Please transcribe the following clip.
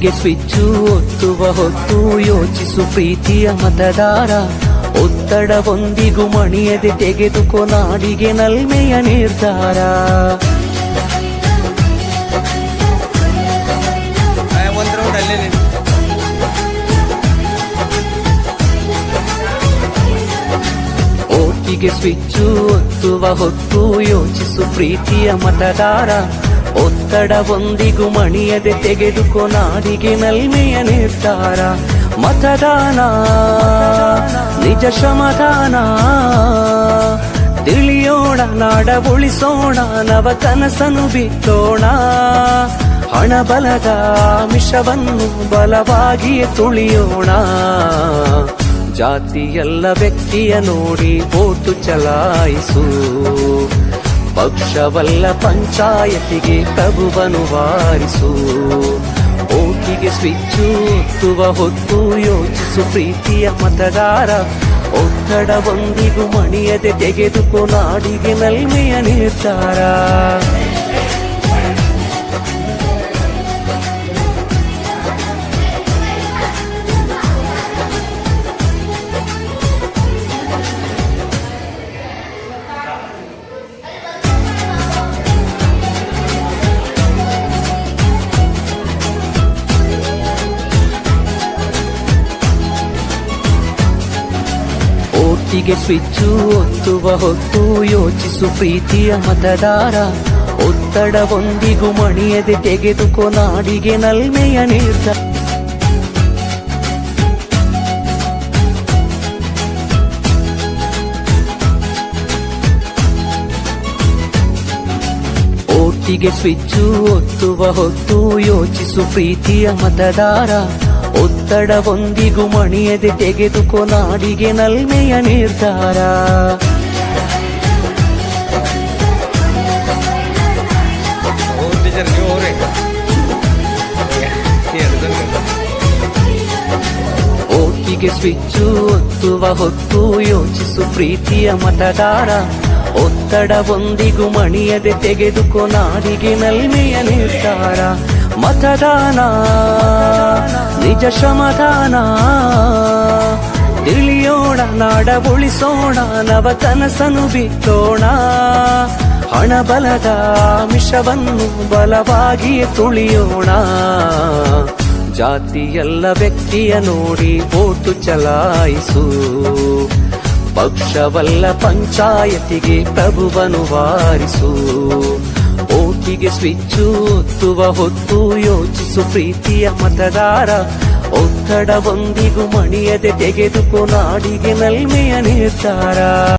ಓಟಿಗೆ switch ಒತ್ತುವ ಹೊತ್ತು ಯೋಚಿಸು ಪ್ರೀತಿಯ ಮತದಾರ. ಒತ್ತಡ ಹೊಂದಿಗೂ ಮಣಿಯದೆ ತೆಗೆದುಕೋ ನಾಡಿಗೆ ನಲ್ಮೆಯ ನಿರ್ಧಾರ. ಓಟಿಗೆ ಸ್ವಿಚ್ಚು ಒತ್ತುವ ಹೊತ್ತು ಯೋಚಿಸು ಪ್ರೀತಿಯ ಮತದಾರ. ಒತ್ತಡ ಹೊಂದಿಗೂ ಮಣಿಯದೆ ತೆಗೆದುಕೋ ನಾಡಿಗೆ ನಲ್ಮೆಯ ನಿರ್ಧಾರ. ಮತದಾನ ನಿಜ ಶ್ರಮದಾನ, ತಿಳಿಯೋಣ ನಾಡ ಉಳಿಸೋಣ, ನವ ಕನಸನ್ನು ಬಿತ್ತೋಣ. ಹಣ ಬಲದ ಮಿಷವನ್ನು ಬಲವಾಗಿಯೇ ತುಳಿಯೋಣ. ಜಾತಿಯಲ್ಲ ವ್ಯಕ್ತಿಯ ನೋಡಿ ವೋಟು ಚಲಾಯಿಸು. ಪಕ್ಷವಲ್ಲ ಪಂಚಾಯತಿಗೆ ಪ್ರಭುವನ್ನು ವಾರಿಸು. ಓಟಿಗೆ ಸ್ವಿಚ್ಚು ಒತ್ತುವ ಹೊತ್ತು ಯೋಚಿಸು ಪ್ರೀತಿಯ ಮತದಾರ. ಒತ್ತಡ ಒಂದಿಗೂ ಮಣಿಯದೆ ತೆಗೆದುಕೋ ನಾಡಿಗೆ ನಲ್ಮೆಯ ನಿರ್ಧಾರ. ಓಟಿಗೆ ಸ್ವಿಚ್ಚು ಒತ್ತುವ ಹೊತ್ತು ಯೋಚಿಸು ಪ್ರೀತಿಯ ಮತದಾರ. ಒತ್ತಡ ಒಂದಿಗೂ ಮಣಿಯದೆ ತೆಗೆದುಕೋ ನಾಡಿಗೆ ನಲ್ಮೆಯ ನಿರ್ಧಾರ. ಓಟಿಗೆ ಸ್ವಿಚ್ಚು ಒತ್ತುವ ಹೊತ್ತು ಯೋಚಿಸು ಪ್ರೀತಿಯ ಮತದಾರ. ಒತ್ತಡ ಒಂದಿಗೂ ಮಣಿಯದೆ ತೆಗೆದುಕೋ ನಾಡಿಗೆ ನಲ್ಮೆಯ ನಿರ್ಧಾರ. ಓಟಿಗೆ ಸ್ವಿಚ್ಚು ಒತ್ತುವ ಹೊತ್ತು ಯೋಚಿಸು ಪ್ರೀತಿಯ ಮತದಾರ. ಒತ್ತಡ ಒಂದಿಗೂ ಮಣಿಯದೆ ತೆಗೆದುಕೋ ನಾಡಿಗೆ ನಲ್ಮೆಯ ನಿರ್ಧಾರ. ಮತದಾನ ನಿಜ ಶ್ರಮದಾನ, ತಿಳಿಯೋಣ ನಾಡ ಉಳಿಸೋಣ, ನವ ಕನಸನ್ನು ಬಿತ್ತೋಣ. ಹಣ ಬಲದ ಮಿಷವನ್ನು ಬಲವಾಗಿಯೇ ತುಳಿಯೋಣ. ಜಾತಿಯಲ್ಲ ವ್ಯಕ್ತಿಯ ನೋಡಿ ವೋಟು ಚಲಾಯಿಸು. ಪಕ್ಷವಲ್ಲ ಪಂಚಾಯತಿಗೆ ಪ್ರಭುವನ್ನು ವಾರಿಸು. ಓಟಿಗೆ ಸ್ವಿಚ್ಚು ಒತ್ತುವ ಹೊತ್ತು ಯೋಚಿಸು ಪ್ರೀತಿಯ ಮತದಾರ. ಒತ್ತಡ ಒಂದಿಗೂ ಮಣಿಯದೆ ತೆಗೆದುಕೋ ನಾಡಿಗೆ ನಲ್ಮೆಯ ನಿರ್ಧಾರ.